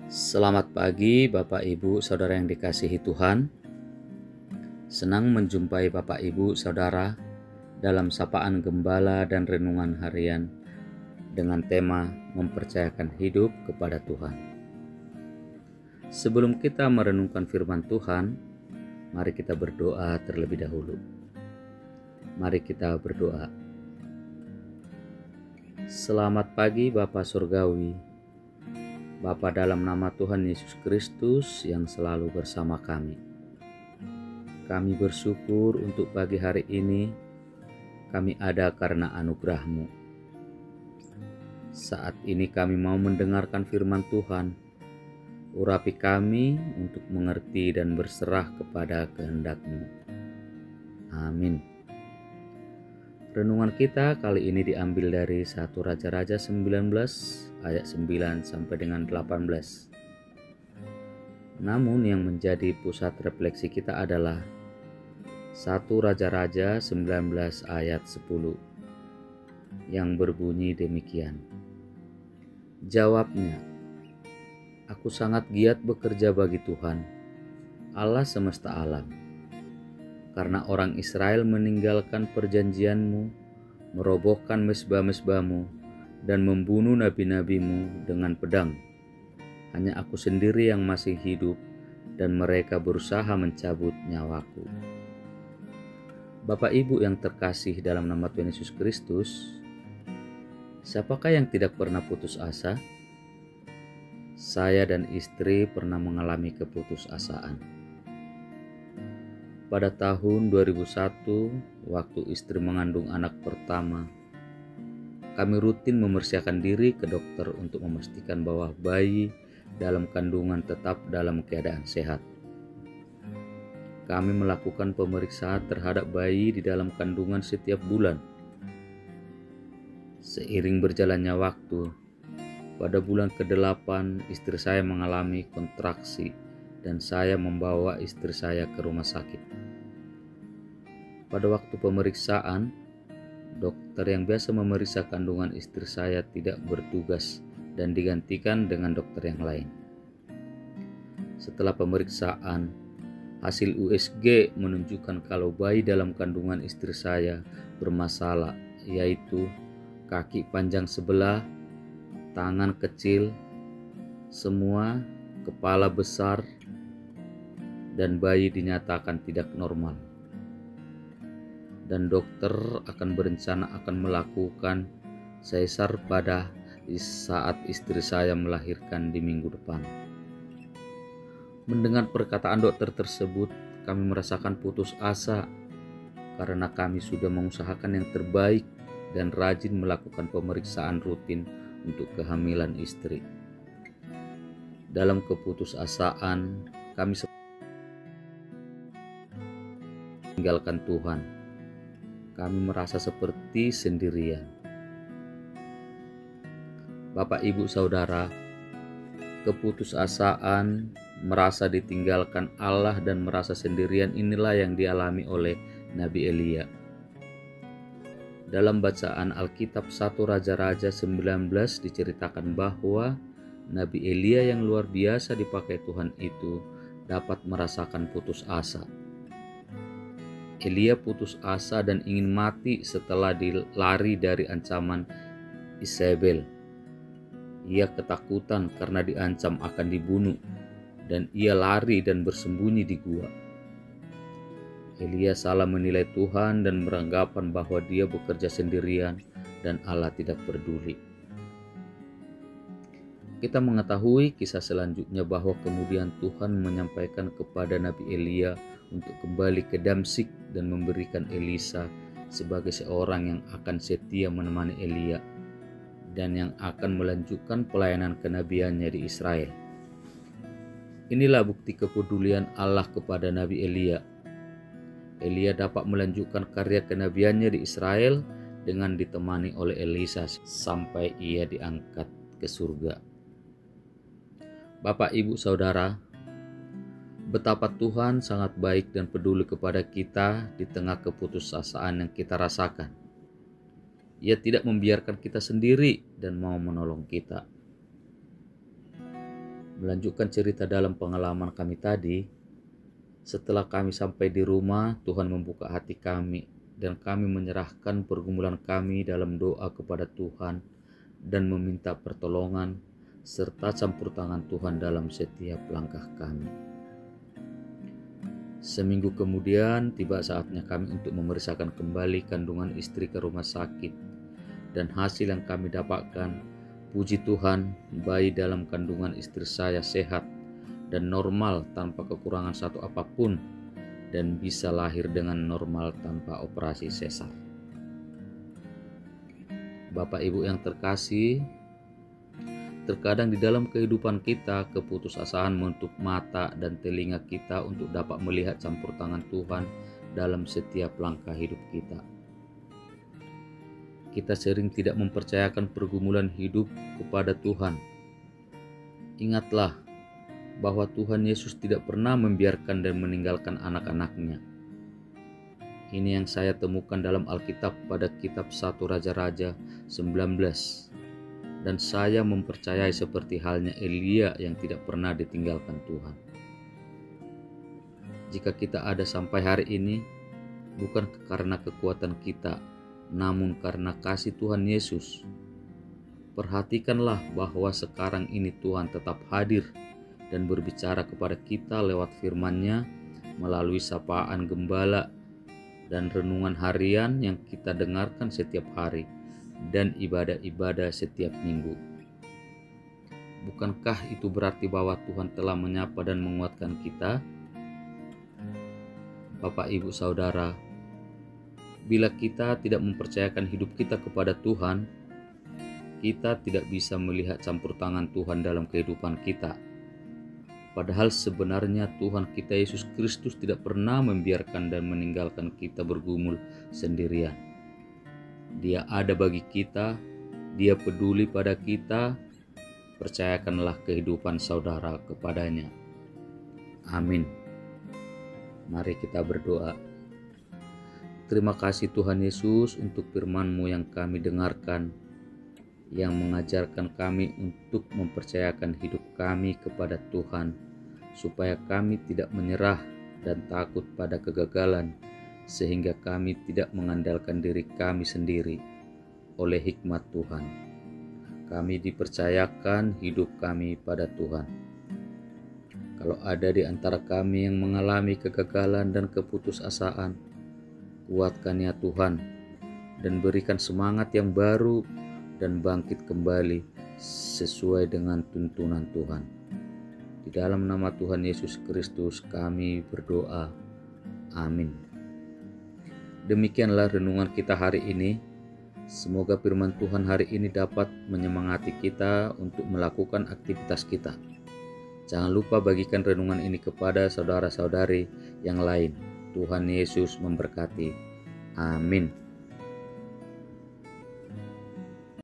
Selamat pagi Bapak Ibu Saudara yang dikasihi Tuhan. Senang menjumpai Bapak Ibu Saudara dalam sapaan gembala dan renungan harian dengan tema mempercayakan hidup kepada Tuhan. Sebelum kita merenungkan firman Tuhan, mari kita berdoa terlebih dahulu. Mari kita berdoa. Selamat pagi Bapa Surgawi, Bapa dalam nama Tuhan Yesus Kristus yang selalu bersama kami. Kami bersyukur untuk pagi hari ini, kami ada karena anugerah-Mu. Saat ini kami mau mendengarkan firman Tuhan. Urapi kami untuk mengerti dan berserah kepada kehendak-Mu. Amin. Renungan kita kali ini diambil dari 1 Raja-Raja 19 ayat 9 sampai dengan 18. Namun yang menjadi pusat refleksi kita adalah 1 Raja-Raja 19 ayat 10 yang berbunyi demikian. Jawabnya, "Aku sangat giat bekerja bagi Tuhan, Allah semesta alam. Karena orang Israel meninggalkan perjanjian-Mu, merobohkan mezbah-mezbah-Mu, dan membunuh nabi-nabi-Mu dengan pedang. Hanya aku sendiri yang masih hidup, dan mereka berusaha mencabut nyawaku." Bapak Ibu yang terkasih dalam nama Tuhan Yesus Kristus, siapakah yang tidak pernah putus asa? Saya dan istri pernah mengalami keputusasaan. Pada tahun 2001, waktu istri mengandung anak pertama, kami rutin mempersiapkan diri ke dokter untuk memastikan bahwa bayi dalam kandungan tetap dalam keadaan sehat. Kami melakukan pemeriksaan terhadap bayi di dalam kandungan setiap bulan. Seiring berjalannya waktu, pada bulan ke-8 istri saya mengalami kontraksi dan saya membawa istri saya ke rumah sakit. Pada waktu pemeriksaan, dokter yang biasa memeriksa kandungan istri saya tidak bertugas dan digantikan dengan dokter yang lain. Setelah pemeriksaan, hasil USG menunjukkan kalau bayi dalam kandungan istri saya bermasalah, yaitu kaki panjang sebelah, tangan kecil, semua, kepala besar, dan bayi dinyatakan tidak normal. Dan dokter akan berencana akan melakukan sesar pada saat istri saya melahirkan di minggu depan. Mendengar perkataan dokter tersebut, kami merasakan putus asa karena kami sudah mengusahakan yang terbaik dan rajin melakukan pemeriksaan rutin untuk kehamilan istri. Dalam keputusasaan, kami meninggalkan Tuhan. Kami merasa seperti sendirian. Bapak, Ibu, Saudara, keputusasaan, merasa ditinggalkan Allah dan merasa sendirian inilah yang dialami oleh Nabi Elia. Dalam bacaan Alkitab 1 Raja-Raja 19 diceritakan bahwa Nabi Elia yang luar biasa dipakai Tuhan itu dapat merasakan putus asa. Elia putus asa dan ingin mati setelah dilari dari ancaman Isabel. Ia ketakutan karena diancam akan dibunuh dan ia lari dan bersembunyi di gua. Elia salah menilai Tuhan dan beranggapan bahwa dia bekerja sendirian dan Allah tidak peduli. Kita mengetahui kisah selanjutnya bahwa kemudian Tuhan menyampaikan kepada Nabi Elia untuk kembali ke Damsyik dan memberikan Elisa sebagai seorang yang akan setia menemani Elia dan yang akan melanjutkan pelayanan kenabiannya di Israel. Inilah bukti kepedulian Allah kepada Nabi Elia. Elia dapat melanjutkan karya kenabiannya di Israel dengan ditemani oleh Elisa sampai ia diangkat ke surga. Bapak, Ibu, Saudara, betapa Tuhan sangat baik dan peduli kepada kita di tengah keputusasaan yang kita rasakan. Ia tidak membiarkan kita sendiri dan mau menolong kita. Melanjutkan cerita dalam pengalaman kami tadi, setelah kami sampai di rumah, Tuhan membuka hati kami dan kami menyerahkan pergumulan kami dalam doa kepada Tuhan dan meminta pertolongan serta campur tangan Tuhan dalam setiap langkah kami. Seminggu kemudian tiba saatnya kami untuk memeriksakan kembali kandungan istri ke rumah sakit, dan hasil yang kami dapatkan, puji Tuhan, bayi dalam kandungan istri saya sehat dan normal tanpa kekurangan satu apapun dan bisa lahir dengan normal tanpa operasi sesar. Bapak Ibu yang terkasih, terkadang di dalam kehidupan kita keputusasaan menutup mata dan telinga kita untuk dapat melihat campur tangan Tuhan dalam setiap langkah hidup kita. Kita sering tidak mempercayakan pergumulan hidup kepada Tuhan. Ingatlah bahwa Tuhan Yesus tidak pernah membiarkan dan meninggalkan anak-anaknya. Ini yang saya temukan dalam Alkitab pada kitab 1 Raja-Raja 19. Dan saya mempercayai seperti halnya Elia yang tidak pernah ditinggalkan Tuhan. Jika kita ada sampai hari ini, bukan karena kekuatan kita, namun karena kasih Tuhan Yesus. Perhatikanlah bahwa sekarang ini Tuhan tetap hadir dan berbicara kepada kita lewat firman-Nya melalui sapaan gembala dan renungan harian yang kita dengarkan setiap hari dan ibadah-ibadah setiap minggu. Bukankah itu berarti bahwa Tuhan telah menyapa dan menguatkan kita? Bapak, Ibu, Saudara, bila kita tidak mempercayakan hidup kita kepada Tuhan, kita tidak bisa melihat campur tangan Tuhan dalam kehidupan kita. Padahal sebenarnya Tuhan kita Yesus Kristus tidak pernah membiarkan dan meninggalkan kita bergumul sendirian. Dia ada bagi kita, Dia peduli pada kita. Percayakanlah kehidupan saudara kepadanya. Amin. Mari kita berdoa. Terima kasih Tuhan Yesus untuk firman-Mu yang kami dengarkan, yang mengajarkan kami untuk mempercayakan hidup kami kepada Tuhan, supaya kami tidak menyerah dan takut pada kegagalan, sehingga kami tidak mengandalkan diri kami sendiri. Oleh hikmat Tuhan, kami dipercayakan hidup kami pada Tuhan. Kalau ada di antara kami yang mengalami kegagalan dan keputusasaan, kuatkan ya Tuhan, dan berikan semangat yang baru dan bangkit kembali sesuai dengan tuntunan Tuhan. Di dalam nama Tuhan Yesus Kristus kami berdoa. Amin. Demikianlah renungan kita hari ini. Semoga firman Tuhan hari ini dapat menyemangati kita untuk melakukan aktivitas kita. Jangan lupa bagikan renungan ini kepada saudara-saudari yang lain. Tuhan Yesus memberkati. Amin.